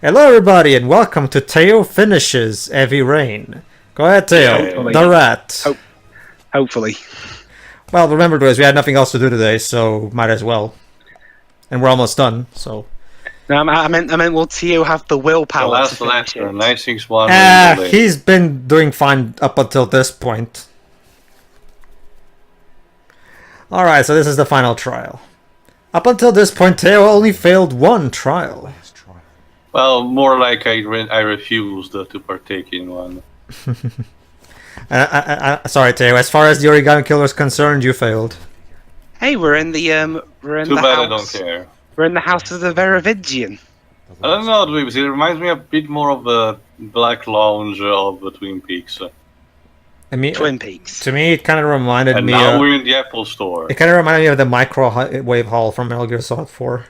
Hello, everybody, and welcome to Teo Finishes Heavy Rain. Go ahead, Teo. The rat. Hopefully. Well, remember, boys, we had nothing else to do today, so might as well. And we're almost done, so. No, I meant, will Teo have the willpower? The last lecture, 961. He's been doing fine up until this point. Alright, so this is the final trial. Up until this point, Teo only failed one trial. Well, more like I refused to partake in one. Sorry, Teo. As far as the origami killer is concerned, you failed. Hey, we're in the Too bad I don't care. We're in the house of the Veravigian. I don't know, it reminds me a bit more of the Black Lounge of the Twin Peaks. I mean, Twin Peaks. To me, it kind of reminded me. And now we're in the Apple Store. It kind of reminded me of the microwave hall from Metal Gear Solid 4.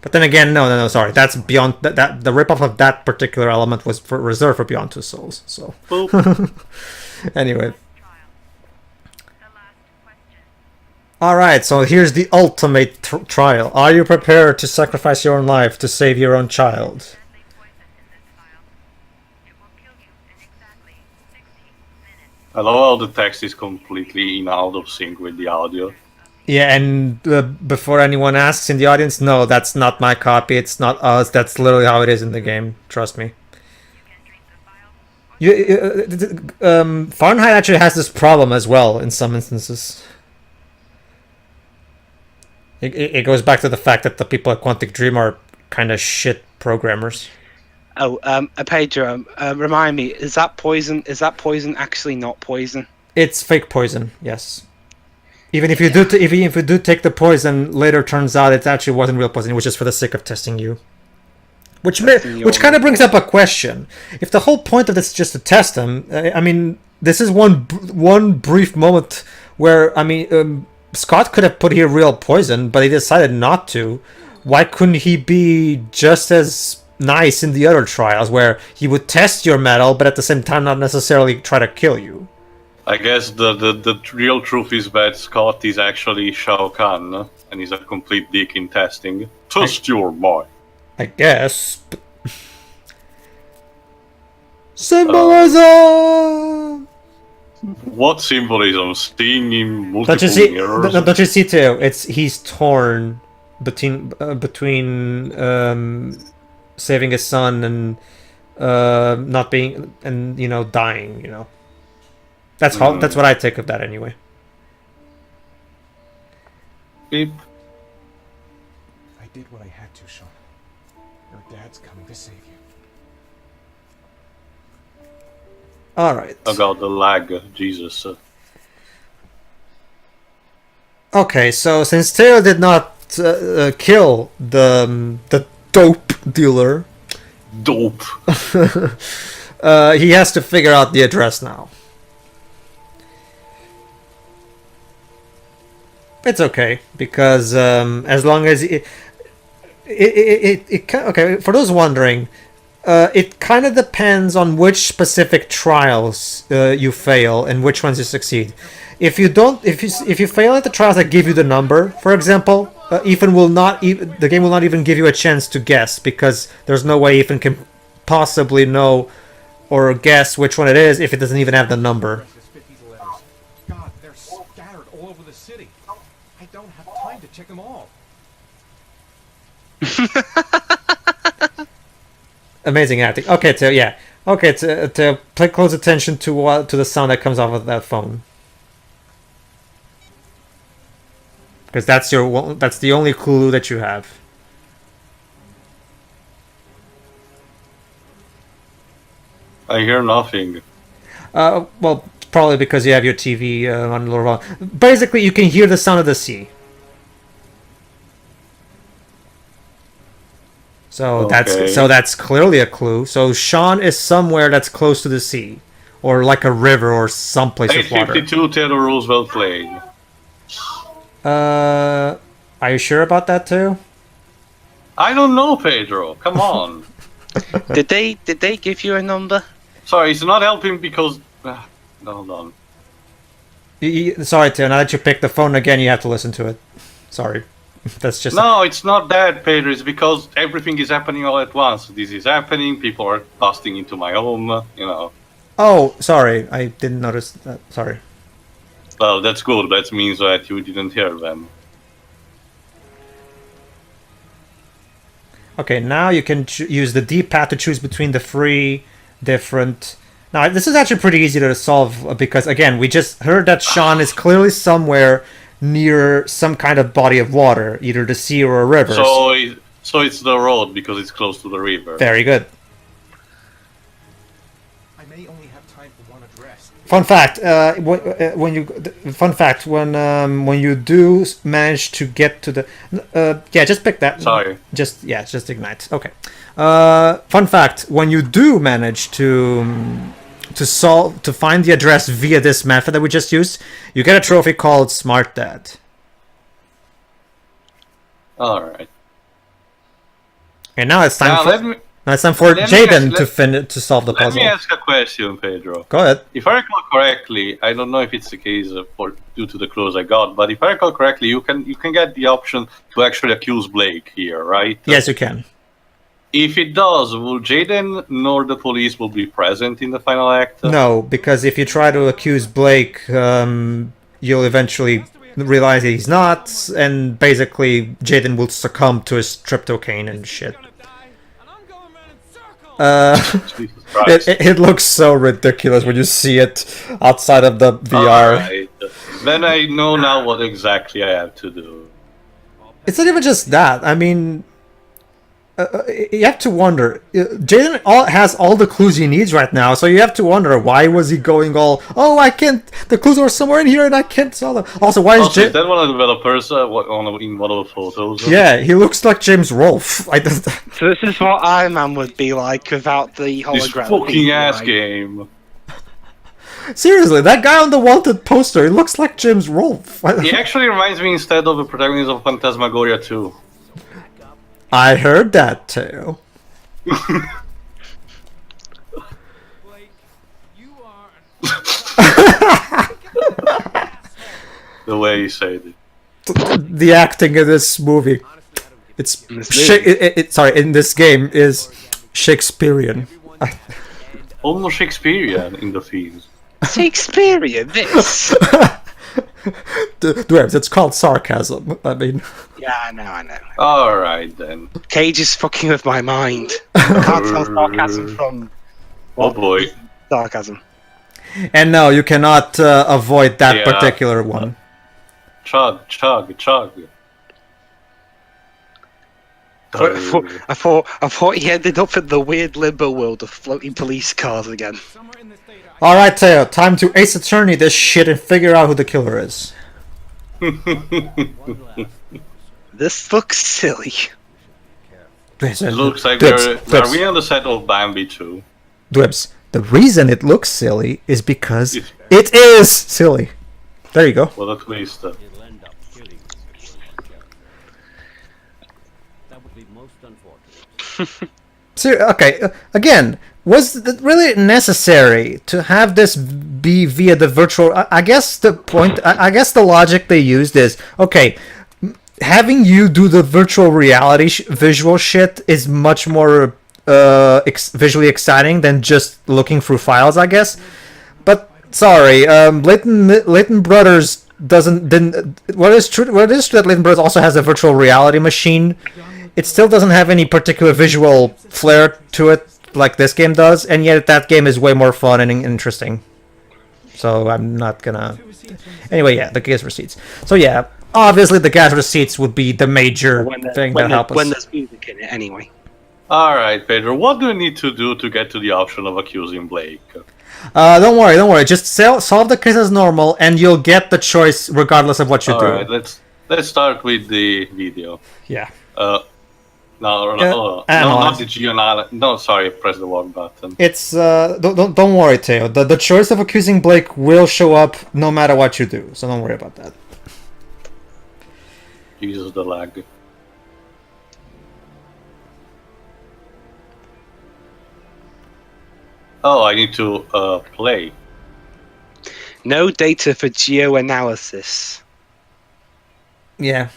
But then again, no, sorry. That's beyond that. The ripoff of that particular element was reserved for Beyond Two Souls. So, anyway. All right. So here's the ultimate trial. Are you prepared to sacrifice your own life to save your own child? I love how the text is completely out of sync with the audio. Yeah, and before anyone asks in the audience, no, that's not my copy. It's not us. That's literally how it is in the game. Trust me. Fahrenheit actually has this problem as well in some instances. It goes back to the fact that the people at Quantic Dream are kind of shit programmers. Oh, Pedro, remind me, is that poison? Is that poison actually not poison? It's fake poison, yes. Even if you do take the poison, later turns out it actually wasn't real poison. It was just for the sake of testing you. Which kind of brings up a question. If the whole point of this is just to test them, I mean, this is one brief moment where, I mean, Scott could have put here real poison, but he decided not to. Why couldn't he be just as nice in the other trials, where he would test your metal, but at the same time not necessarily try to kill you? I guess the real truth is that Scott is actually Shao Kahn, and he's a complete dick in testing. Test your mind. I guess. Symbolism! What symbolism? Seeing in multiple mirrors? Don't you see too? He's torn between saving his son and not being, and dying. That's what I take of that anyway. Beep. I did what I had to, Shaun. Your dad's coming to save you. Alright. Oh god, the lag. Jesus. Okay, so since Teo did not kill the dope dealer... Dope. he has to figure out the address now. It's okay, because as long as okay, for those wondering, it kind of depends on which specific trials you fail and which ones you succeed. If you fail at the trials that give you the number, for example, the game will not even give you a chance to guess, because there's no way Ethan can possibly know or guess which one it is if it doesn't even have the number. God, they're scattered all over the city. I don't have time to check them all. Amazing acting. Okay, to pay close attention to the sound that comes off of that phone, because that's the only clue that you have. I hear nothing. Well, probably because you have your TV on a little while. Basically, you can hear the sound of the sea. So that's clearly a clue. So Shaun is somewhere that's close to the sea, or like a river or someplace with water. 852 Theodore Roosevelt Lane. Are you sure about that too? I don't know, Pedro. Come on. Did they give you a number? Sorry, it's not helping because. Hold on. Sorry, Teo. Now that you picked the phone again, you have to listen to it. Sorry. That's just No, it's not that, Pedro. It's because everything is happening all at once. This is happening. People are busting into my home. Oh, sorry, I didn't notice that. Sorry. Well, that's good. That means that you didn't hear them. Okay, now you can use the D-pad to choose between the 3 different... Now, this is actually pretty easy to solve because, again, we just heard that Shaun is clearly somewhere near some kind of body of water, either the sea or a river. So it's the road because it's close to the river. Very good. I may only have time for one address. Fun fact: when you do manage to get to the, just pick that. Sorry. Just ignite. Okay. Fun fact: when you do manage to find the address via this method that we just used, you get a trophy called Smart Dad. All right. And now it's time Now, for Jayden to solve the Let puzzle. me ask a question, Pedro. Go ahead. If I recall correctly, I don't know if it's the case due to the clues I got, but if I recall correctly, you can get the option to actually accuse Blake here, right? Yes, you can. If it does, will Jayden nor the police will be present in the final act? No, because if you try to accuse Blake, you'll eventually realize that he's not, and basically Jayden will succumb to his tryptocane and shit. Jesus Christ. It looks so ridiculous when you see it outside of the VR. Alright. Then I know now what exactly I have to do. It's not even just that. I mean, you have to wonder. Jayden has all the clues he needs right now, so you have to wonder why was he going all, oh, I can't, the clues are somewhere in here and I can't solve them. Also, why is Is that one of the developers in one of the photos? Yeah, he looks like James Rolfe. So this is what Iron Man would be like without the This hologram. fucking ass right? game. Seriously, that guy on the wanted poster, he looks like James Rolfe. He actually reminds me instead of the protagonist of Phantasmagoria 2. I heard that too. The way he said it. The acting in this movie, in this game is Shakespearean. Almost Shakespearean in the themes. Shakespearean, this. Dwarves, it's called sarcasm. I mean, Yeah, I know. Alright then. Cage is fucking with my mind. I can't tell sarcasm from Oh boy. sarcasm. and no, you cannot avoid that Yeah. particular one. Chug. I thought he ended up in the weird limbo world of floating police cars again. Somewhere in the state All right, Teo, time to Ace Attorney this shit and figure out who the killer is. This looks silly. It looks like Dibs, are we on the set of Bambi 2? Dibs. The reason it looks silly is because it is silly. There you go. Well, at least. Okay, again, was it really necessary to have this be via the virtual? I guess the point, I guess the logic they used is, okay, having you do the virtual reality visual shit is much more visually exciting than just looking through files, I guess. But sorry, Leighton Brothers didn't. What is true that Leighton Brothers also has a virtual reality machine. It still doesn't have any particular visual flair to it like this game does, and yet that game is way more fun and interesting. So I'm not gonna... Anyway, yeah, the gas receipts. So yeah, obviously the gas receipts would be the major thing that help us. When there's music in it, anyway. Alright, Pedro, what do we need to do to get to the option of accusing Blake? Don't worry. Just solve the case as normal, and you'll get the choice regardless of what you do. Alright, let's start with the video. Yeah. No, not the Gionale. No, sorry, press the wrong button. It's don't worry, Teo. The choice of accusing Blake will show up no matter what you do, so don't worry about that. Jesus, the lag. Oh, I need to play. No data for geoanalysis. Yeah.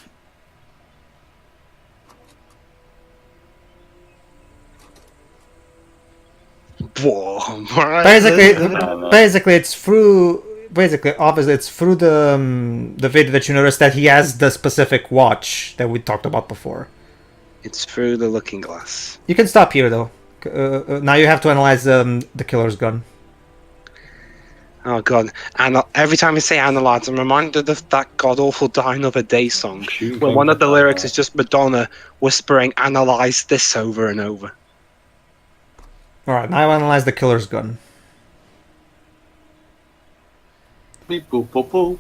Basically, it's through. Basically, obviously, it's through the video that you noticed that he has the specific watch that we talked about before. It's through the looking glass. You can stop here though. Now you have to analyze the killer's gun. Oh god! And every time you say analyze, I'm reminded of that god awful "Die Another Day" song, where one of the lyrics is just Madonna whispering "analyze this" over and over. All right, now analyze the killer's gun. Beep boop boop boop.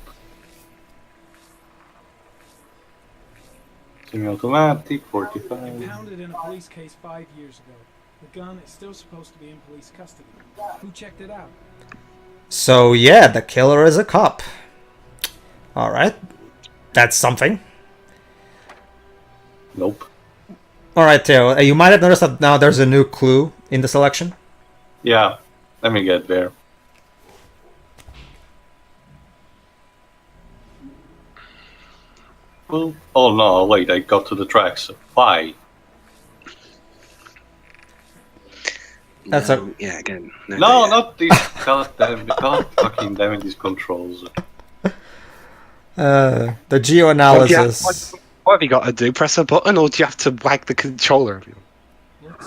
Semi-automatic, 45. Impounded in a police case 5 years ago. The gun is still supposed to be in police custody. Who checked it out? So yeah, the killer is a cop. All right, that's something. Nope. All right, Theo, you might have noticed that now there's a new clue in the selection. Yeah, let me get there. Well, oh no, wait, I got to the tracks. Why? That's No, yeah, again. No, not these. God fucking damn it, these controls. the geoanalysis. What have you got to do? Press a button, or do you have to wag the controller?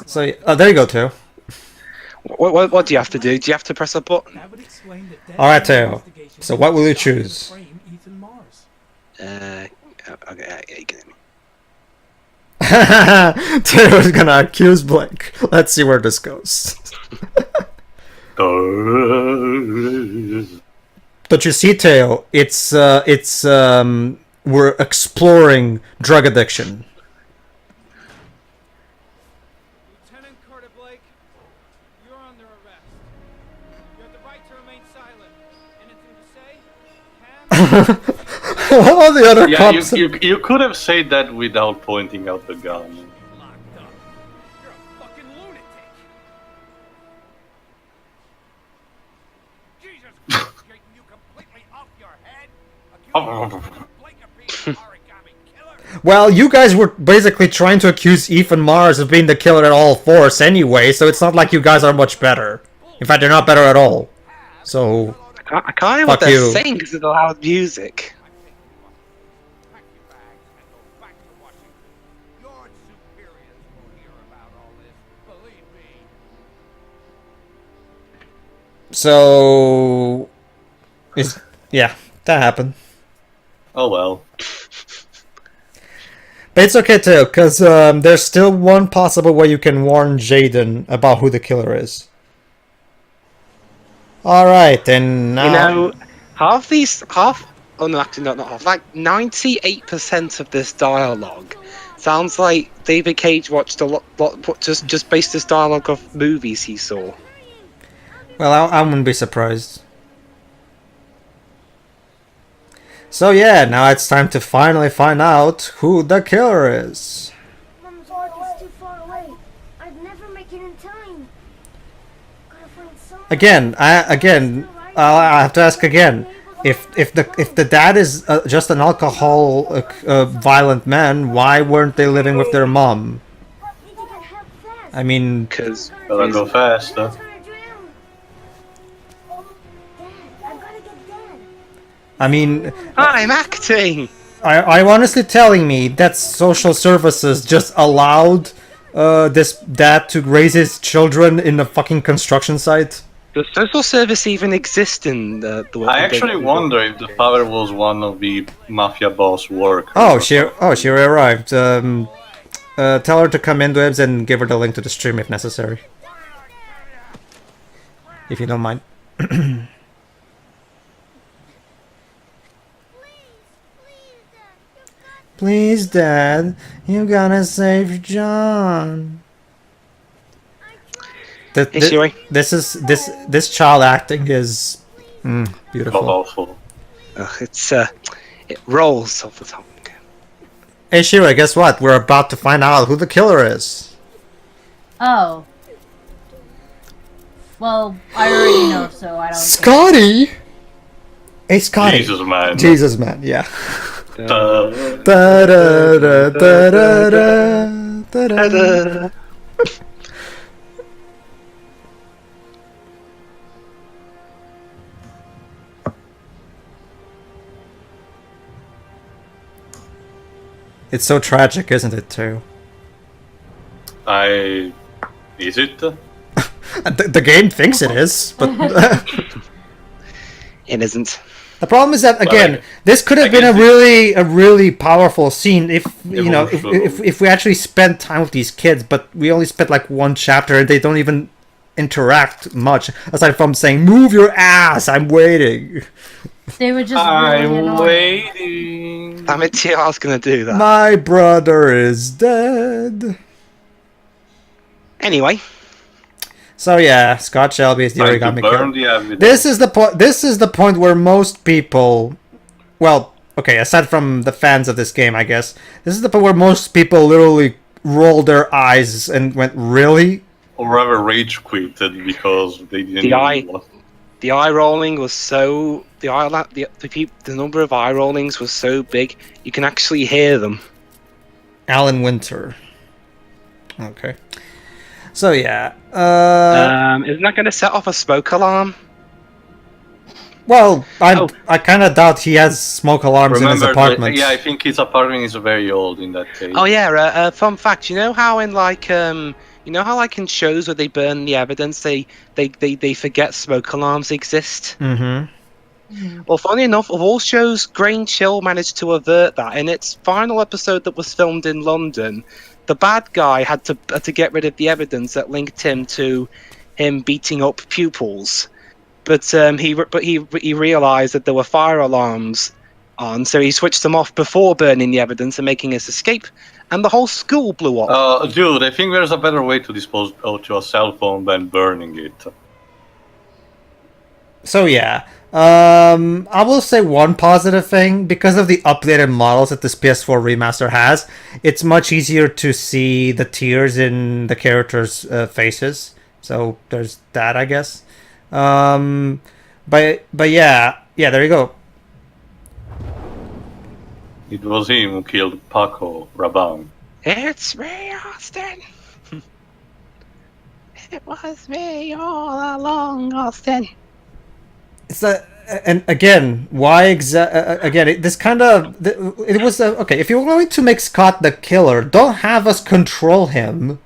So there you go, Theo. What do you have to do? Do you have to press a button? That would explain the death All right, Theo. investigation So what will you into the choose? frame Ethan Mars. Okay, you get me. Theo's gonna accuse Blake. Let's see where this goes. But you see, Theo, it's we're exploring drug addiction. Lieutenant Carter Blake, you're under arrest. You have the right to remain silent. Anything to say? Can? All the other Yeah, cops. you could have said that without pointing out the gun. Locked up. You're a fucking lunatic. Jesus Christ, Jayden, you completely off your head. Accusing Blake of being an origami killer. Well, you guys were basically trying to accuse Ethan Mars of being the killer at all force anyway, so it's not like you guys are much better. In fact, they're not better at all. So, I can't hear what Fuck they're you. saying because of the loud music. Pack your bags and go back to Washington. Your superiors will hear about all this. Believe me. so, yeah, that happened. Oh well. But it's okay too, because there's still one possible way you can warn Jayden about who the killer is. Alright, and now... You know, oh no, actually not half, like 98% of this dialogue sounds like David Cage watched a lot just based this dialogue off movies he saw. Well, I wouldn't be surprised. So yeah, now it's time to finally find out who the killer is. Mom's work is too far away. I'd never make it in time. Gotta find someone. Again, I have to ask again. If the dad is just an violent man, why weren't they living with their mom? Need to get help fast. I mean, Because Better go faster. It's gonna drown. Dad, I've gotta get Dad. I mean, I'm acting! are you honestly telling me that social services just allowed this dad to raise his children in a fucking construction site? Does social service even exist in the I actually wonder if the father was one of the mafia boss workers. Oh, she arrived. Tell her to come in, Dwebs, and give her the link to the stream if necessary. If you don't mind. Please, Dad, you gotta save John. Anyway. This child acting is beautiful. Awful. It rolls off the tongue. Hey Shira, guess what? We're about to find out who the killer is. Oh. Well, I already know, so I don't. Scotty. Hey Scotty. Jesus, man. Yeah. Da- It's so tragic, isn't it, too? Is it? The game thinks it is, but It isn't. the problem is that again, Well, this could have been a really powerful scene if Emotional. if we actually spent time with these kids, but we only spent like one chapter and they don't even interact much aside from saying "Move your ass, I'm waiting." They were just really I'm annoying. waiting. Damn it, TR's gonna do that. My brother is dead. Anyway, So yeah, Scott Shelby is the Trying to origami burn killer. the evidence. This is the point. This is the point where most people, well, okay, aside from the fans of this game, I guess, this is the point where most people literally rolled their eyes and went, "Really?" Or rather rage quitted because they didn't The eye- know. the eye rolling was so the number of eye rollings was so big you can actually hear them. Alan Winter. Okay. So yeah. Isn't that going to set off a smoke alarm? Well, Oh. I kind of doubt he has smoke alarms in his Remember, apartment. yeah, I think his apartment is very old in that case. Oh yeah, fun fact. You know how in in shows where they burn the evidence, they forget smoke alarms exist. Mm-hmm. Well, funny enough, of all shows, Grain Chill managed to avert that. In its final episode that was filmed in London, the bad guy had to get rid of the evidence that linked him to him beating up pupils. But he realised that there were fire alarms on, so he switched them off before burning the evidence and making his escape, and the whole school blew up. Dude, I think there's a better way to dispose of your cell phone than burning it. So yeah, I will say one positive thing, because of the updated models that this PS4 remaster has, it's much easier to see the tears in the characters' faces. So there's that, I guess. But yeah, there you go. It was him who killed Paco Rabanne. It's me, Austin. It was me all along, Austin. It's and again, why again? This kind of it was okay. If you're going to make Scott the killer, don't have us control him.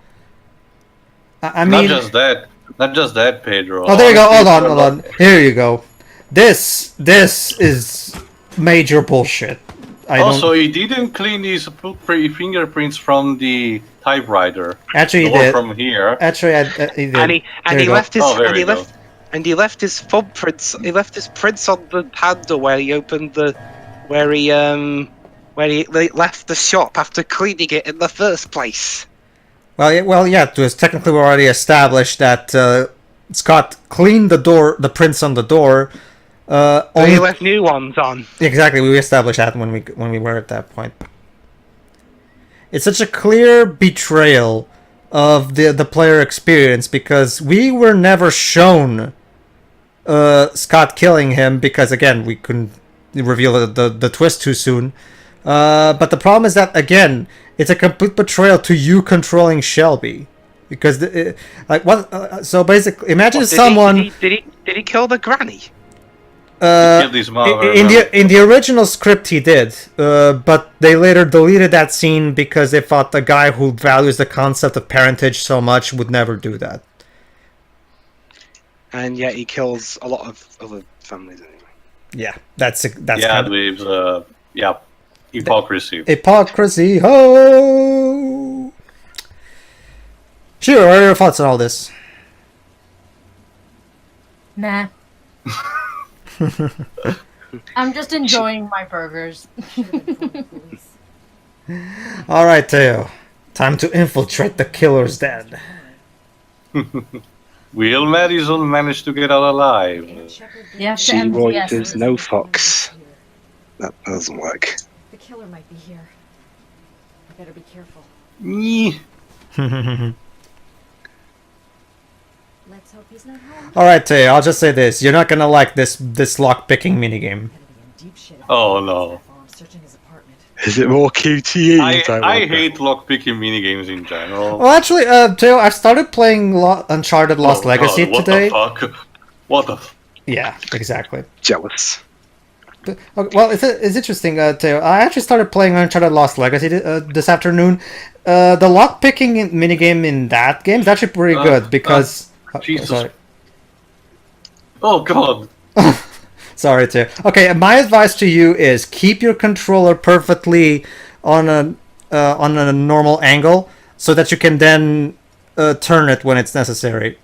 I mean, Not just that, Pedro. oh, there you go. Hold Honestly, on. Here you go. This is major bullshit. Also, he didn't clean his fingerprints from the typewriter. Actually, he Or did. from here. Actually, he did. And he There you go. left his Oh, there you go. and he left his footprints. He left his prints on the handle where he opened where he left the shop after cleaning it in the first place. Well, yeah. It was technically already established that Scott cleaned the prints on the door. But Only he left new ones on. exactly. We established that when we were at that point. It's such a clear betrayal of the player experience, because we were never shown Scott killing him, because again we couldn't reveal the twist too soon. But the problem is that again it's a complete betrayal to you controlling Shelby, because so basically imagine Did someone. Did he kill the granny? Killed his mother. In the original script he did, but they later deleted that scene because they thought the guy who values the concept of parentage so much would never do that. And yet he kills a lot of other families anyway. Yeah, that's yeah, kind of with hypocrisy. hypocrisy. Ho! Sure, what are your thoughts on all this? Nah. I'm just enjoying my burgers. All right, Teo, time to infiltrate the killer's den. Will Madison manage to get out alive? You have to She empty Roy yes. does no fox. That doesn't work. The killer might be here. I better be careful. Nyeh. Let's hope he's not home. All right, Teo, I'll just say this: you're not gonna like this lock picking minigame. Gotta be in deep shit if Oh, he no. finds that while I'm searching his apartment. Is it more QTE? I hate lockpicking minigames in general. Well, actually, Teo, I've started playing Uncharted Lost Oh, Legacy God, what today. the fuck? What the f- Yeah, exactly. Jealous. Well, it's interesting, Theo. I actually started playing Uncharted Lost Legacy this afternoon. The lock picking minigame in that game is actually pretty good because. Jesus. Sorry. Oh god. Sorry, Theo. Okay, my advice to you is keep your controller perfectly on a normal angle so that you can then turn it when it's necessary.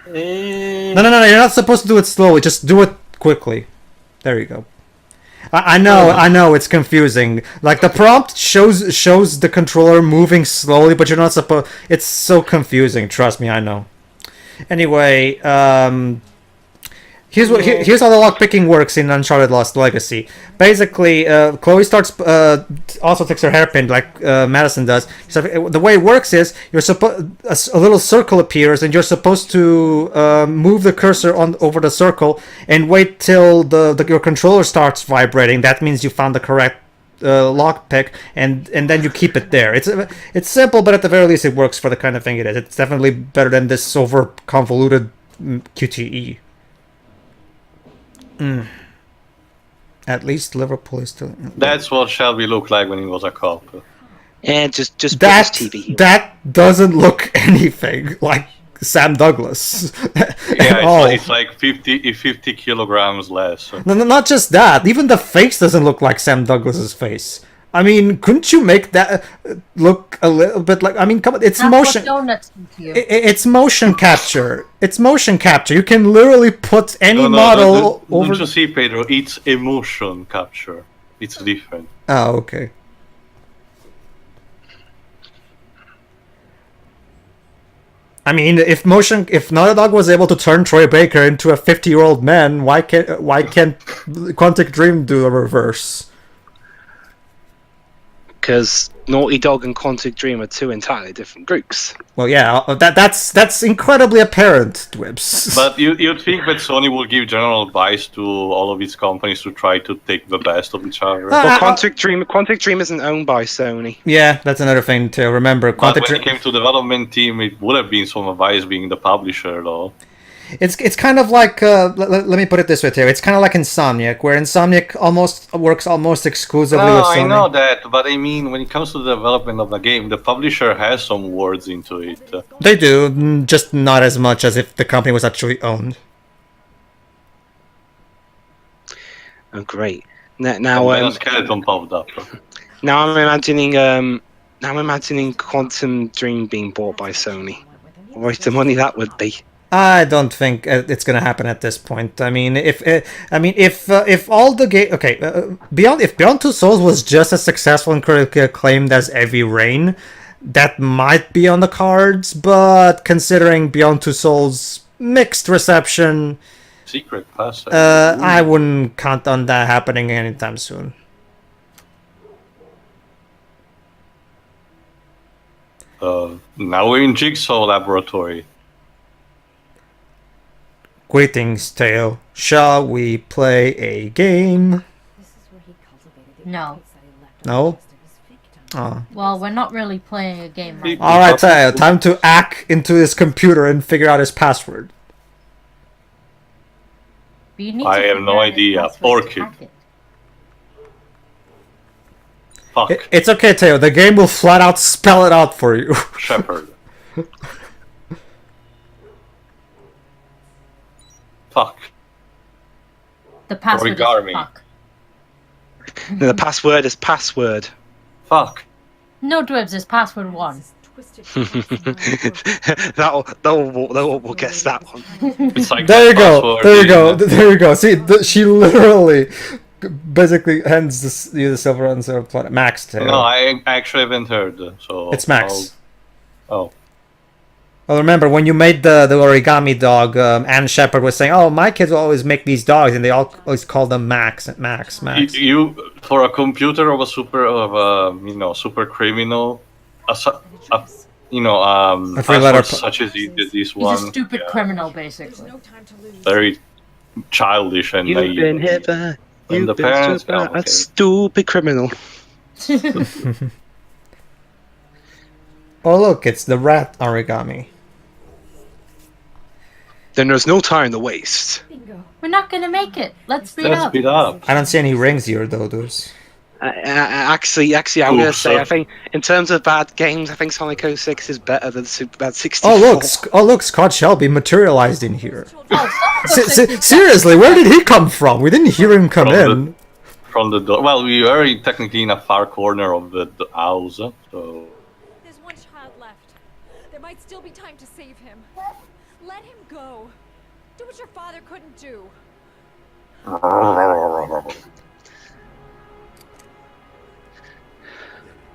No, you're not supposed to do it slowly. Just do it quickly. There you go. I know, it's confusing. Like, the prompt shows the controller moving slowly, but you're not supposed... It's so confusing, trust me, I know. Anyway, here's how the lockpicking works in Uncharted Lost Legacy. Basically, Chloe starts also takes her hairpin like Madison does. So the way it works is a little circle appears, and you're supposed to move the cursor over the circle and wait till your controller starts vibrating. That means you found the correct lockpick, and then you keep it there. It's simple, but at the very least, it works for the kind of thing it is. It's definitely better than this over convoluted QTE. At least Liverpool is still. That's what Shelby looked like when he was a cop. Yeah, just that TV. That doesn't look anything like Sam Douglas. Yeah, it's like 50 kilograms less. No, not just that. Even the face doesn't look like Sam Douglas's face. I mean, couldn't you make that look a little bit like? I mean, come on, it's motion. It's motion capture. It's motion capture. You can literally put any model over. Don't you see, Pedro? It's emotion capture. It's different. Oh, okay. I mean, if Naughty Dog was able to turn Troy Baker into a 50-year-old man, why can't Quantic Dream do a reverse? Because Naughty Dog and Quantic Dream are two entirely different groups. Well, yeah, that's incredibly apparent, Dwibs. But you'd think that Sony would give general advice to all of its companies to try to take the best of each other. Well, Quantic Dream isn't owned by Sony. Yeah, that's another thing to remember. But when it came to development team, it would have been some advice being the publisher, though. It's kind of like let me put it this way, Theo. It's kind of like Insomniac, where Insomniac works almost exclusively with Sony. I know that, but I mean, when it comes to the development of the game, the publisher has some words into it. They do, just not as much as if the company was actually owned. Oh, great! Now a skeleton popped up. Now I'm imagining Quantum Dream being bought by Sony. What the money that would be. I don't think it's gonna happen at this point. I mean, if all the game, Beyond Two Souls was just as successful and critically acclaimed as Heavy Rain, that might be on the cards. But considering Beyond Two Souls mixed reception, secret pass, I wouldn't count on that happening anytime soon. Now we're in Jigsaw Laboratory. Greetings, Theo. Shall we play a game? No. No? Oh. Well, we're not really playing a game right now. Alright, Theo. Time to hack into his computer and figure out his password. I have no idea. Orchid. Fuck. It's okay, Theo. The game will flat out spell it out for you. Shepherd. Fuck. The password is fuck. No, the password is password. Fuck. No, Dwibs, it's password 1. We'll guess that one. It's like there you go. See, she literally basically hands you the silver and silver planet. Max, Theo. No, I actually haven't heard. So it's Max. Oh. Well, remember when you made the origami dog, Anne Shepard was saying, "Oh, my kids will always make these dogs, and they always call them Max." You for a computer of a super criminal, a password such as this one. He's a stupid criminal, basically. Very childish and naive. You've been hit by. You've been hit by a stupid criminal. Oh look, it's the rat origami. Then there's no time to waste. Bingo. We're not gonna make it. Let's speed Let's up. speed up. I don't see any rings here, though. Those. Actually, I'm gonna Oops. say I think in terms of bad games, I think Sonic 06 is better than Superbad 64. Oh look, Scott Shelby materialized in here. Oh, Seriously, where did he come from? We didn't hear him come in. From the door. Well, we were technically in a far corner of the house, so. There's one child left. There might still be time to save him. Let him go. Do what your father couldn't do.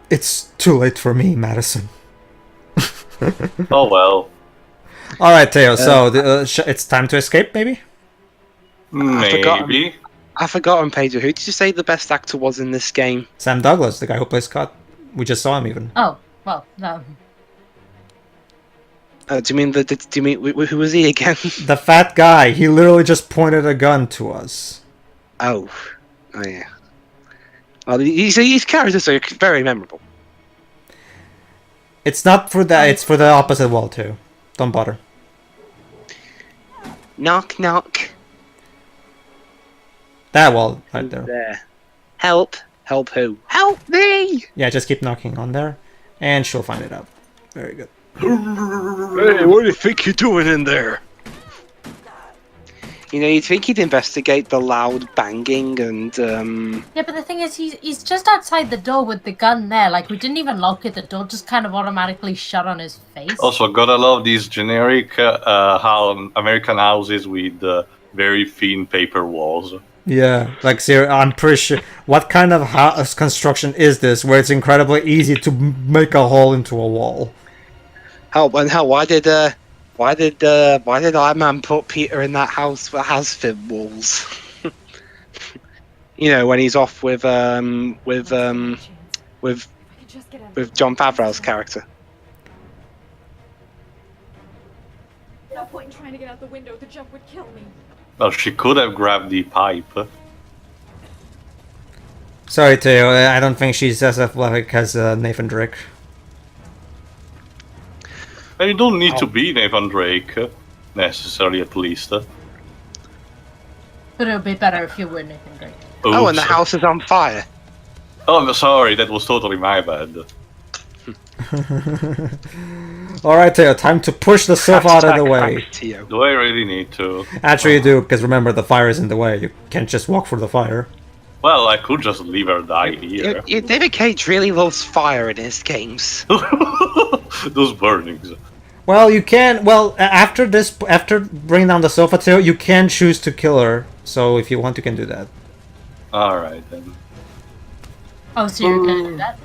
It's too late for me, Madison. Oh well. All right, Theo. So it's time to escape, maybe. Maybe. I've forgotten, Pedro. Who did you say the best actor was in this game? Sam Douglas, the guy who plays Scott. We just saw him even. Oh, well, no. Do you mean who was he again? The fat guy. He literally just pointed a gun to us. Oh yeah. Well, his characters are very memorable. It's not for that. It's for the opposite wall too. Don't bother. Knock knock. That wall right there. There. Help. Help who? Help me! Yeah, just keep knocking on there, and she'll find it out. Very good. Hey, what do you think you're doing in there? You know, you'd think he'd investigate the loud banging and, Yeah, but the thing is, he's just outside the door with the gun there. Like, we didn't even lock it. The door just kind of automatically shut on his face. Also, gotta love these generic how American houses with very thin paper walls. Yeah, like I'm pretty sure. What kind of house construction is this, where it's incredibly easy to make a hole into a wall? why did Iron Man put Peter in that house that has thin walls? You know, when he's off with John Favreau's character. No point in trying to get out the window. The jump would kill me. Well, she could have grabbed the pipe. Sorry, Theo. I don't think she's as athletic as Nathan Drake. And you don't need to be Nathan Drake, necessarily at least. But it would be better if you were Nathan Drake. Oh, and the Oops. house is on fire. Oh, sorry, that was totally my bad. Alright, Theo, time to push the sofa out of the way. Do I really need to? Actually, you do, because remember, the fire is in the way. You can't just walk through the fire. Well, I could just leave her die here. David Cage really loves fire in his games. Those burnings. Well, you can. Well, after bringing down the sofa, Theo, you can choose to kill her. So if you want, you can do that. Alright then. Oh, so you're gonna do that?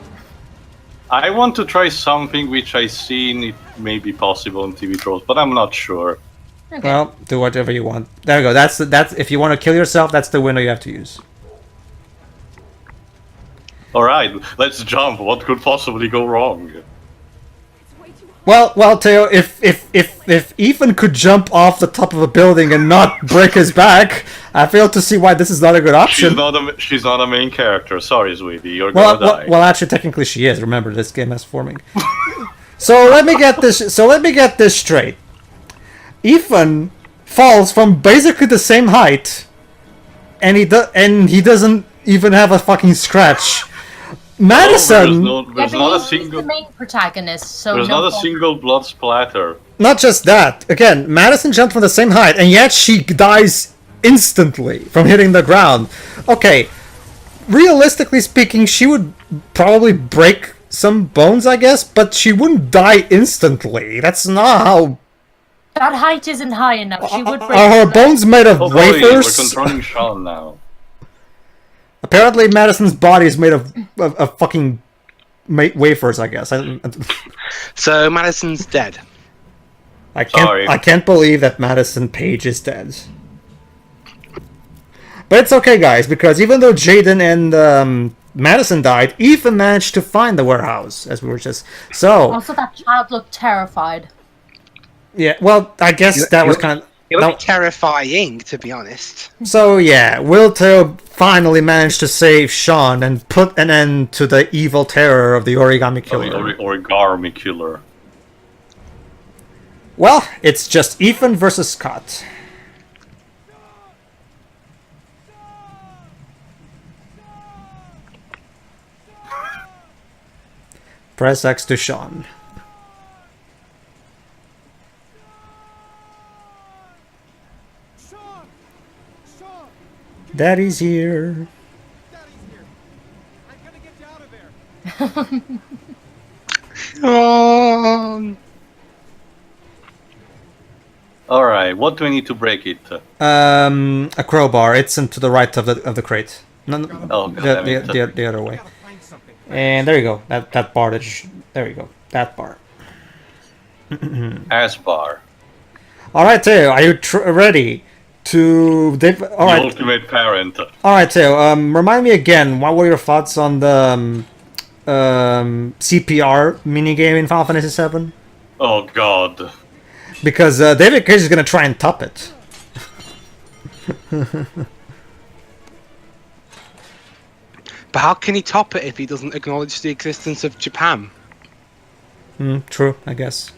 I want to try something which I seen it may be possible in TV shows, but I'm not sure. Okay. Well, do whatever you want. There you go. That's if you want to kill yourself, that's the window you have to use. Alright, let's jump. What could possibly go wrong? Well, Theo, if Ethan could jump off the top of a building and not break his back, I fail to see why this is not a good option. She's not a main character. Sorry, sweetie, you're gonna die. Well, actually, technically, she is. Remember, this game has forming. So let me get this straight. Ethan falls from basically the same height, and he doesn't even have a fucking scratch. Madison. There's not a he's the main protagonist, so there's not a single blood splatter. Not just that. Again, Madison jumped from the same height, and yet she dies instantly from hitting the ground. Okay, realistically speaking, she would probably break some bones, I guess, but she wouldn't die instantly. That's not how. That height isn't high enough. She would break. Are her bones made of wafers? We're controlling Shaun now. Apparently, Madison's body is made of fucking wafers, I guess. So Madison's dead. I can't believe that Madison Page is dead. But it's okay, guys, because even though Jayden and Madison died, Ethan managed to find the warehouse, as we were just... So... Also, that child looked terrified. Yeah, well, I guess that was kind of... It was terrifying, to be honest. So yeah, Will Theo finally managed to save Shaun and put an end to the evil terror of the Origami Killer. Origami Killer. Well, it's just Ethan versus Scott. Press X to Shaun. Shaun! Shaun! Daddy's here. Daddy's here. I'm gonna get you out of there. Alright, what do we need to break it? A crowbar. It's to the right of the crate. No, Oh, damn it. the other way. Gotta find something. And there you go. That bar. There you go. That bar. Ass bar. All right, Theo. Are you ready to? All The right. ultimate parent. All right, Theo. Remind me again. What were your thoughts on the CPR minigame in Final Fantasy VII? Oh god. Because David Cage is gonna try and top it. But how can he top it if he doesn't acknowledge the existence of Japan? True, I guess.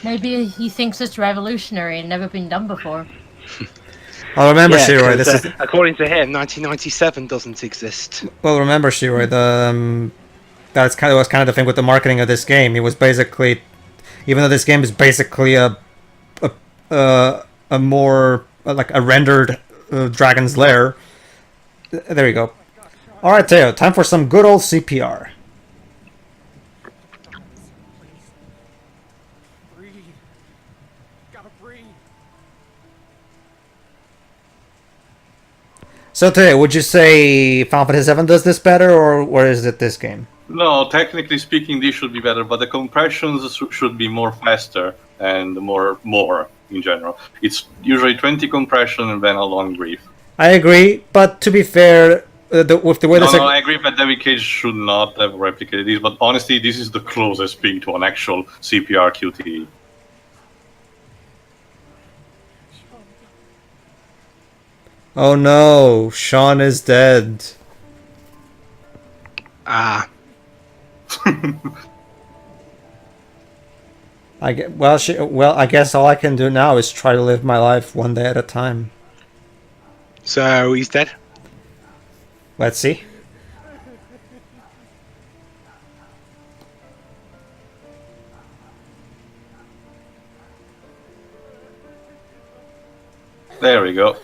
Maybe he thinks it's revolutionary and never been done before. Well, remember, Yeah, Shiroi. 'cause, This is according to him, 1997 doesn't exist. well. Remember, Shiroi. That's kind of the thing with the marketing of this game. It was basically, even though this game is basically a more like a rendered Dragon's Lair. There you go. All right, Theo. Time for some good old CPR. Breathe. Gotta breathe. So, Theo, would you say Final Fantasy VII does this better, or is it this game? No, technically speaking, this should be better, but the compressions should be more faster and more in general. It's usually 20 compression and then a long brief. I agree, but to be fair, with the way No, I agree that David Cage should not have replicated this, but honestly, this is the closest thing to an actual CPR QTE. Oh no, Shaun is dead. Ah. I guess all I can do now is try to live my life one day at a time. So he's dead? Let's see. There we go.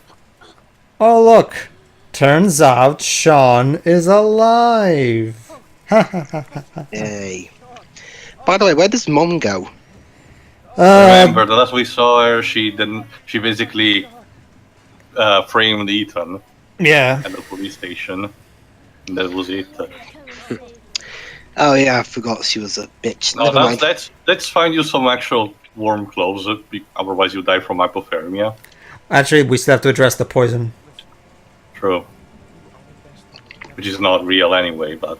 Oh look, turns out Shaun is alive. Hey. By the way, where does Mom go? Remember, the last we saw her, she basically framed Ethan Yeah. at the police station. And that was it. Oh yeah, I forgot she was a bitch. No, Never mind. let's find you some actual warm clothes, otherwise you die from hypothermia. Actually, we still have to address the poison. True. Which is not real anyway, but...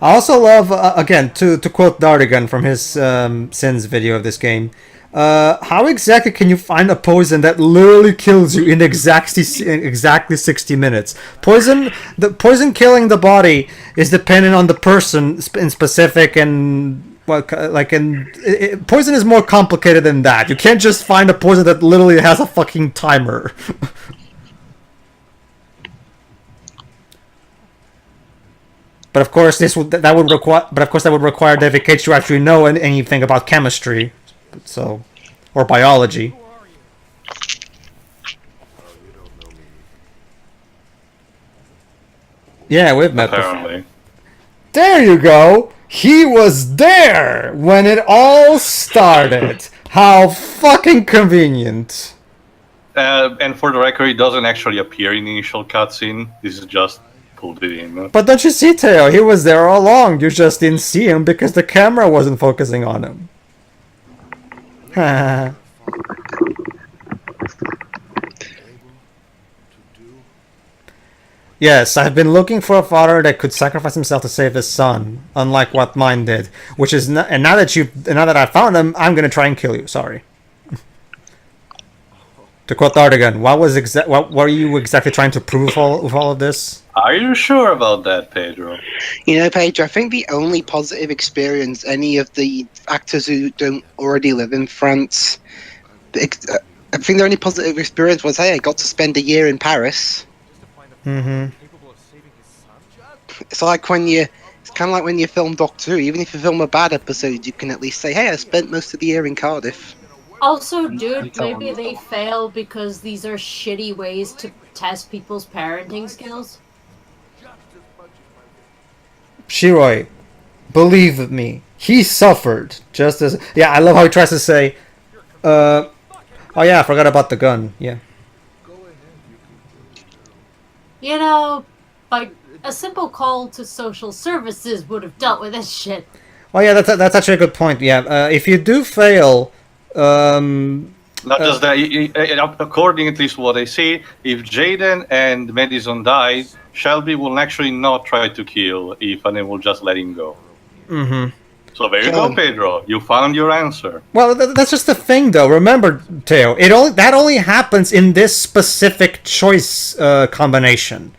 I also love, again, to quote Dardigan from his Sins video of this game, how exactly can you find a poison that literally kills you in exactly 60 minutes? The poison killing the body is dependent on the person in specific, and poison is more complicated than that. You can't just find a poison that literally has a fucking timer. But of course, that would require David Cage to actually know anything about chemistry, or biology. Yeah, we've met before. Apparently. There you go. He was there when it all started. How fucking convenient. And for the record, it doesn't actually appear in the initial cutscene. This is just pulled it in. But don't you see, Theo? He was there all along. You just didn't see him because the camera wasn't focusing on him. Yes, I've been looking for a father that could sacrifice himself to save his son, unlike what mine did. And now that I found him, I'm gonna try and kill you. Sorry. To quote Dardigan, what were you exactly trying to prove with all of this? Are you sure about that, Pedro? You know, Pedro, I think the only positive experience any of the actors who don't already live in France, I think the only positive experience was, hey, I got to spend a year in Paris. Mm-hmm. It's like when it's kind of like when you film Doctor Who. Even if you film a bad episode, you can at least say, hey, I spent most of the year in Cardiff. Also, dude, maybe they fail because these are shitty ways to test people's parenting skills. Shiroi, believe me, he suffered just as. Yeah, I love how he tries to say, oh yeah, I forgot about the gun. Yeah. You know, like, a simple call to social services would have dealt with this shit. Oh yeah, that's actually a good point. Yeah, if you do fail, Not just that, according at least what I see, if Jayden and Madison die, Shelby will actually not try to kill Ethan and will just let him go. Mm-hmm. So there you go, Pedro. You found your answer. Well, that's just the thing, though. Remember, Teo, that only happens in this specific choice combination.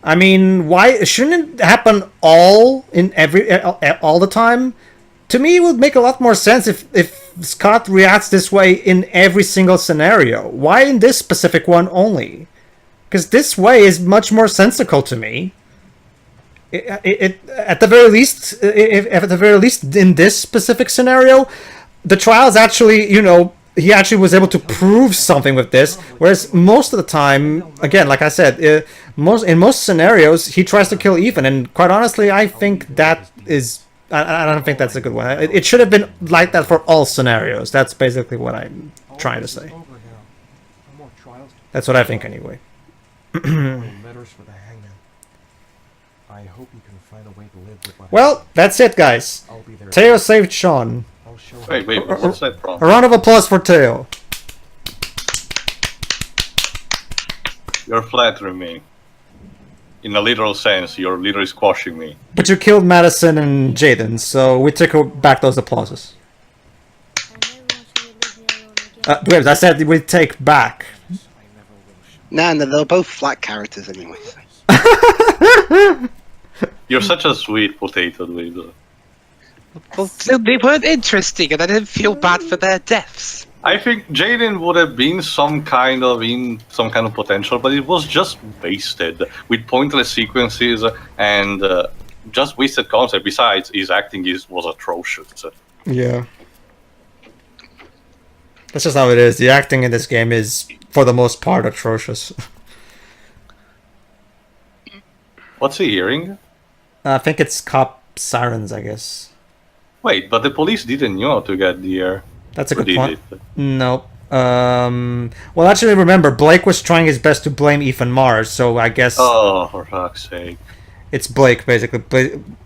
I mean, why shouldn't it happen all the time? To me, it would make a lot more sense if Scott reacts this way in every single scenario. Why in this specific one only? Because this way is much more sensical to me. At the very least, in this specific scenario, the trials actually, he actually was able to prove something with this. Whereas most of the time, again, like I said, in most scenarios, he tries to kill Ethan, and quite honestly, I think that is. I don't think that's a good one. It should have been like that for all scenarios. That's basically what I'm trying to say. That's what I think, anyway. Letters for the hangman. I hope you can find a way to live with what Well, that's it, guys. I'll be there. Teo saved Shaun. Wait, what's that from? A round of applause for Teo. You're flattering me. In a literal sense, you're literally squashing me. But you killed Madison and Jayden, so we take back those applauses. Wait, I said we take back. Nah, no, they're both flat characters anyway. You're such a sweet potato, Dweeb. Well, they weren't interesting, and I didn't feel bad for their deaths. I think Jayden would have been some kind of potential, but it was just wasted with pointless sequences and just wasted concept. Besides, his acting was atrocious. Yeah. That's just how it is. The acting in this game is, for the most part, atrocious. What's he hearing? I think it's cop sirens, I guess. Wait, but the police didn't know to get there. That's a good point. Nope. Well, actually, remember, Blake was trying his best to blame Ethan Mars, so I guess... Oh, for fuck's sake. It's Blake, basically.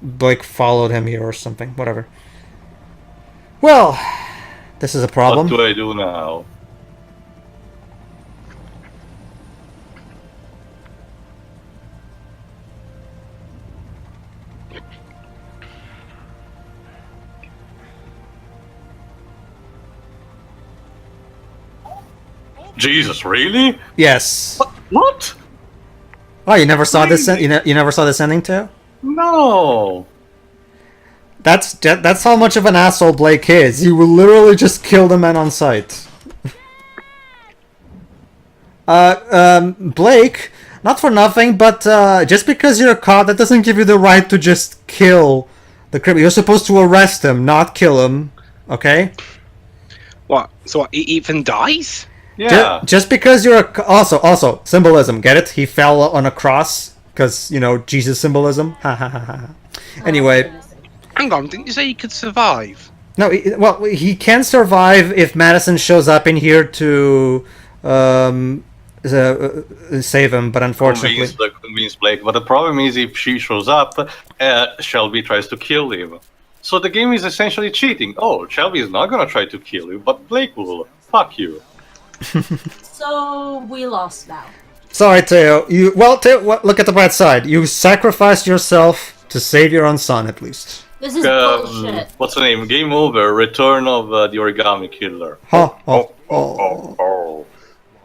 Blake followed him here or something. Whatever. Well, this is a problem. What do I do now? Jesus, really? Yes. What? Oh, you never saw this? You never saw this ending too? No. That's how much of an asshole Blake is. You will literally just kill the man on sight. Blake, not for nothing, but just because you're a cop, that doesn't give you the right to just kill the criminal. You're supposed to arrest him, not kill him. Okay? What? So what, Ethan dies? Yeah. Just because you're also symbolism. Get it? He fell on a cross because Jesus symbolism. Ha ha ha ha. Anyway. Hang on, didn't you say he could survive? No, he can survive if Madison shows up in here to save him, but unfortunately... Convince Blake, but the problem is if she shows up, Shelby tries to kill him. So the game is essentially cheating. Oh, Shelby is not gonna try to kill you, but Blake will. Fuck you. So, we lost now. Sorry, Teo. Teo, look at the bright side. You sacrificed yourself to save your own son, at least. This is bullshit. What's the name? Game over. Return of the Origami Killer.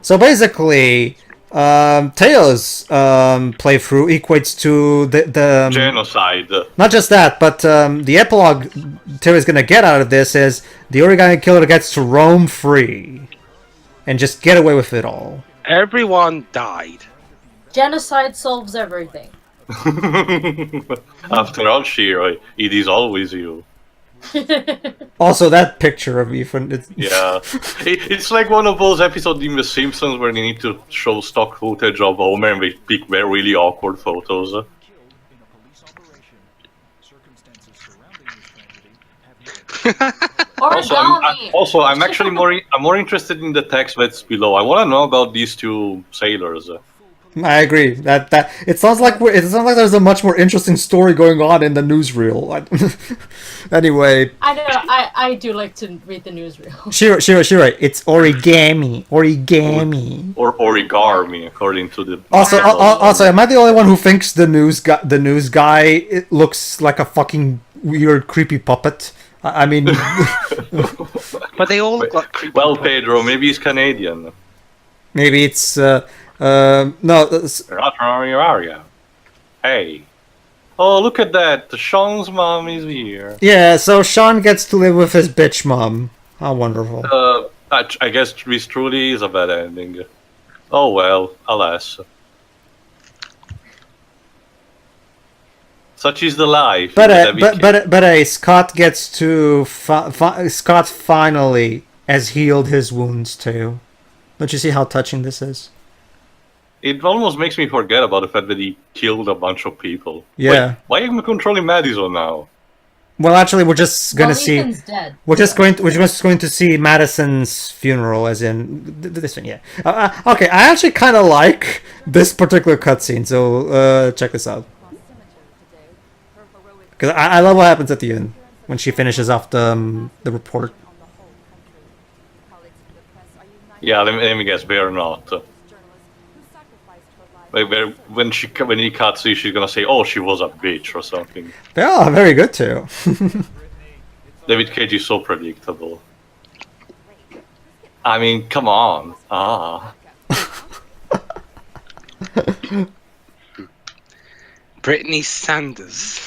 So basically, Teo's playthrough equates to the Genocide. not just that, but the epilogue Teo is gonna get out of this is the origami killer gets to roam free and just get away with it all. Everyone died. Genocide solves everything. After all, Shiro, it is always you. Also, that picture of Ethan. Yeah, it's like one of those episodes in The Simpsons where they need to show stock footage of Homer and they pick very really awkward photos. I'm actually more interested in the text that's below. I want to know about these two sailors. I agree that it sounds like there's a much more interesting story going on in the newsreel. Anyway, I know. I do like to read the newsreel. Sure. It's origami. Or origami, according to the. Also, am I the only one who thinks the news guy it looks like a fucking weird, creepy puppet? I mean, but they all look like creepy. Well, Pedro, maybe he's Canadian. Maybe it's no. Hey. Oh, look at that! Shaun's mom is here. Yeah, so Shaun gets to live with his bitch mom. How wonderful. I guess this truly is a bad ending. Oh well, alas. Such is the life. But Scott gets to Scott finally has healed his wounds too. Don't you see how touching this is? It almost makes me forget about the fact that he killed a bunch of people. Yeah. Wait, why am I controlling Madison now? Well, actually, we're just gonna see. Ethan's dead. We're just going to see Madison's funeral, as in this one. Yeah. Okay, I actually kind of like this particular cutscene. So check this out. Because I love what happens at the end when she finishes off the report. Yeah, let me guess, they're not. When he cuts, she's gonna say, "Oh, she was a bitch" or something. Yeah, very good too. David Cage is so predictable. I mean, come on. Brittany Sanders.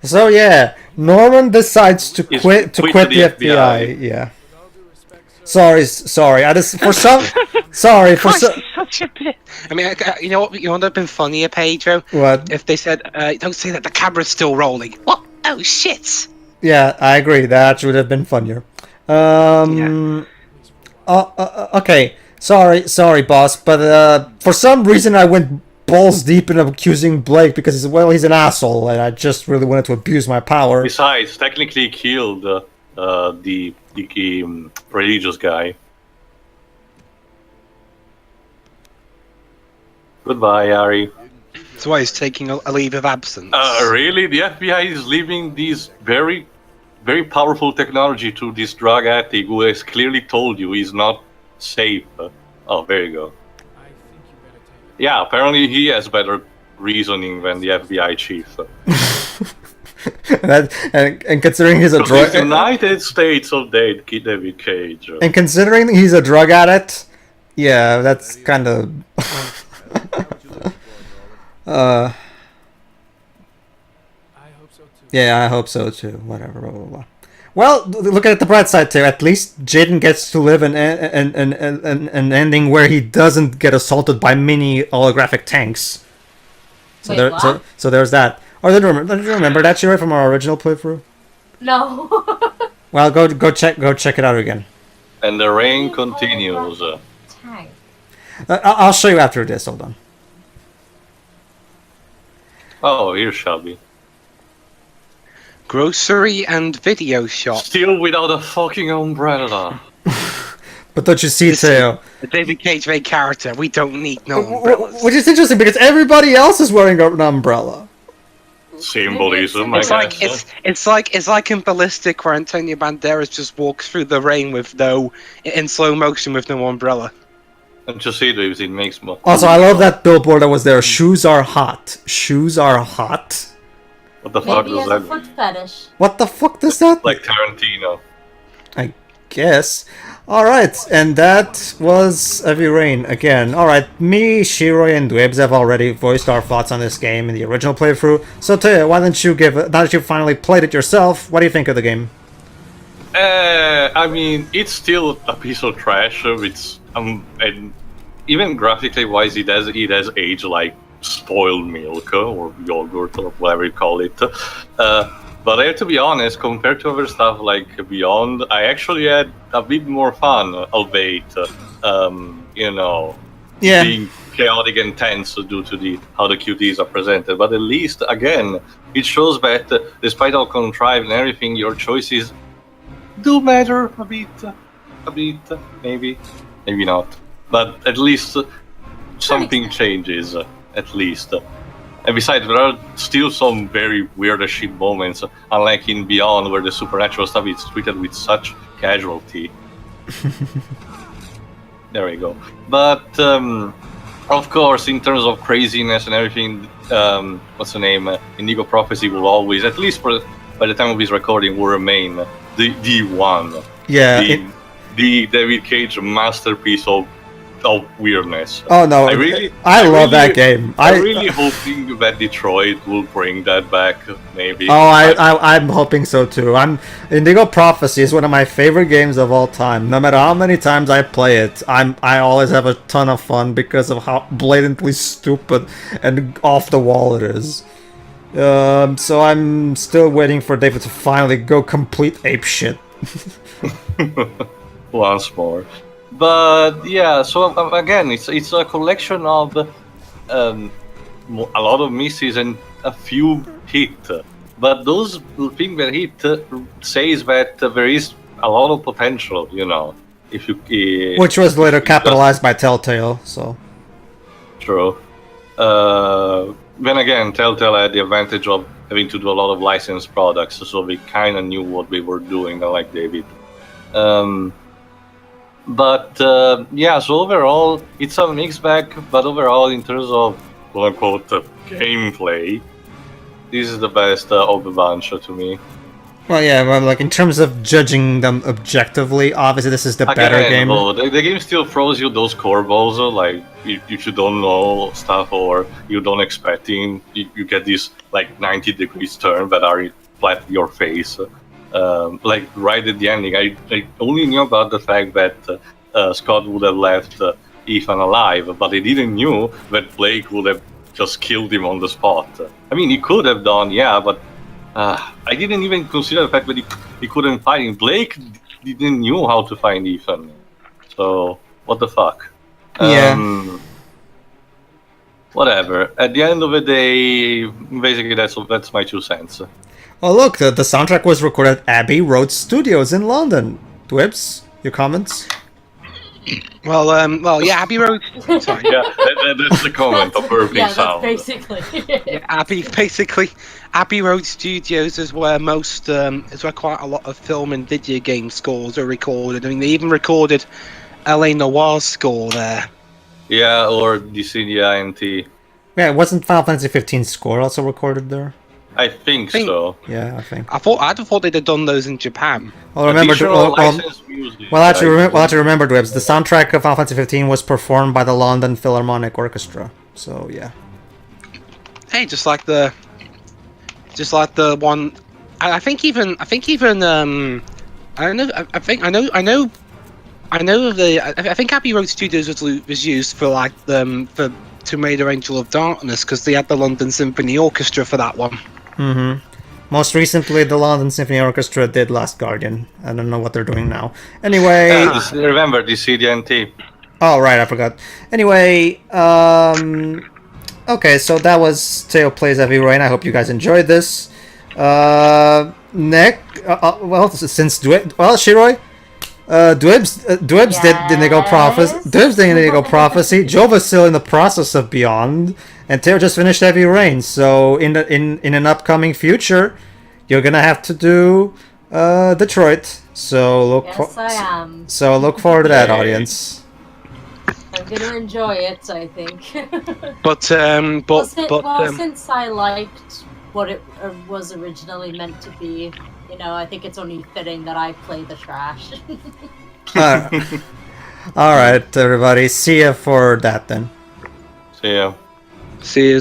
So yeah, Norman decides to quit the FBI. Yeah. Sorry. I just for some. Sorry for some. Such a bit. I mean, you know what? You would have been funnier, Pedro. What? If they said, "Don't say that. The camera's still rolling." What? Oh shit! Yeah, I agree. That actually would have been funnier. Yeah. Okay. Sorry, boss. But for some reason, I went balls deep in accusing Blake because he's an asshole, and I just really wanted to abuse my power. Besides, technically, he killed the religious guy. Goodbye, Ari. That's why he's taking a leave of absence. Really? The FBI is leaving this very, very powerful technology to this drug addict who has clearly told you he's not safe. Oh, there you go. Yeah, apparently he has better reasoning than the FBI chief. and considering he's a drug United States of David Cage. And considering he's a drug addict, yeah, that's kind of. Yeah, I hope so too. Whatever. Blah, blah, blah. Well, look at the bright side too. At least Jayden gets to live an ending where he doesn't get assaulted by mini holographic tanks. So Wait, so there's that. Or did you remember that Shiro from our original playthrough? No. Well, go check it out again. And the rain continues. Tank. I'll show you after this. Hold on. Oh, here's Shelby. Grocery and video shop. Still without a fucking umbrella. But don't you see, Teo? The David Cage main character. We don't need no umbrellas. Which is interesting because everybody else is wearing an umbrella. Symbolism, It's I like guess. it's like in Ballistic where Antonio Banderas just walks through the rain with in slow motion with no umbrella. And just see it makes more. Also, I love that billboard that was there. Shoes are hot. Shoes are hot. What the fuck Maybe does he has that a foot fetish. What the fuck does that? Like Tarantino. I guess. All right, and that was Heavy Rain again. All right, me, Shiroi, and Dwebs have already voiced our thoughts on this game in the original playthrough. So, Taya, why don't you now that you finally played it yourself, what do you think of the game? I mean, it's still a piece of trash. It's and even graphically wise, it has aged like spoiled milk or yogurt or whatever you call it. But I have to be honest, compared to other stuff like Beyond, I actually had a bit more fun, albeit, Yeah. being chaotic and tense due to how the QTs are presented. But at least, again, it shows that despite all contrived and everything, your choices do matter a bit, maybe not. But at least something changes, at least. And besides, there are still some very weird as shit moments, unlike in Beyond, where the supernatural stuff is treated with such casualty. There we go. But, of course, in terms of craziness and everything, what's the name? Indigo Prophecy will always, at least by the time of this recording, will remain the one. Yeah. The David Cage masterpiece of weirdness. Oh no, I love that game. I'm really hoping that Detroit will bring that back, maybe. Oh, I'm hoping so too. Indigo Prophecy is one of my favorite games of all time. No matter how many times I play it, I always have a ton of fun because of how blatantly stupid and off the wall it is. So I'm still waiting for David to finally go complete apeshit. Once more. But yeah, so again, it's a collection of a lot of misses and a few hit. But those things that hit says that there is a lot of potential, if you. Which was later capitalized by Telltale, so. True. Then again, Telltale had the advantage of having to do a lot of licensed products, so they kind of knew what they were doing, unlike David. But yeah, so overall, it's a mixed bag, but overall, in terms of quote-unquote gameplay, this is the best of the bunch to me. Well, yeah, well, like in terms of judging them objectively, obviously this is the better game. Though, the game still throws you those curveballs, like if you don't know stuff or you don't expect it, you get these like 90 degrees turn that are flat in your face. Like right at the ending, I only knew about the fact that Scott would have left Ethan alive, but I didn't knew that Blake would have just killed him on the spot. I mean, he could have done, yeah, but I didn't even consider the fact that he couldn't find him. Blake didn't knew how to find Ethan, so what the fuck? Yeah. Whatever. At the end of the day, basically that's my 2 cents. Oh look, the soundtrack was recorded at Abbey Road Studios in London. Dwibs, your comments? Well, yeah, Abbey Road. Sorry. Yeah, that's the comment of burping sound. Basically. Yeah, Abbey Road Studios is where quite a lot of film and video game scores are recorded. I mean, they even recorded LA Noir's score there. Yeah, or DCDINT. Yeah, wasn't Final Fantasy 15 score also recorded there? I think so. Yeah, I think. I'd have thought they'd have done those in Japan. Well, remember, actually remember, Dwibs, the soundtrack of Final Fantasy 15 was performed by the London Philharmonic Orchestra. So yeah. Hey, just like the one. I think Abbey Road Studios was used for like for Tomb Raider Angel of Darkness because they had the London Symphony Orchestra for that one. Mm-hmm. Most recently, the London Symphony Orchestra did Last Guardian. I don't know what they're doing now. Anyway... remember, the CDNT. Oh, right, I forgot. Anyway, okay, so that was Teo Plays Heavy Rain. I hope you guys enjoyed this. Nick, Shiroi? Dwibs did Indigo Prophecy. Dwibs did Indigo Prophecy. Jova's still in the process of Beyond, and Teo just finished Heavy Rain. So in an upcoming future, you're gonna have to do Detroit. So look look forward to that, audience. I'm gonna enjoy it, I think. Since I liked what it was originally meant to be, I think it's only fitting that I play the trash. All right, everybody. See ya for that then. See ya. See you.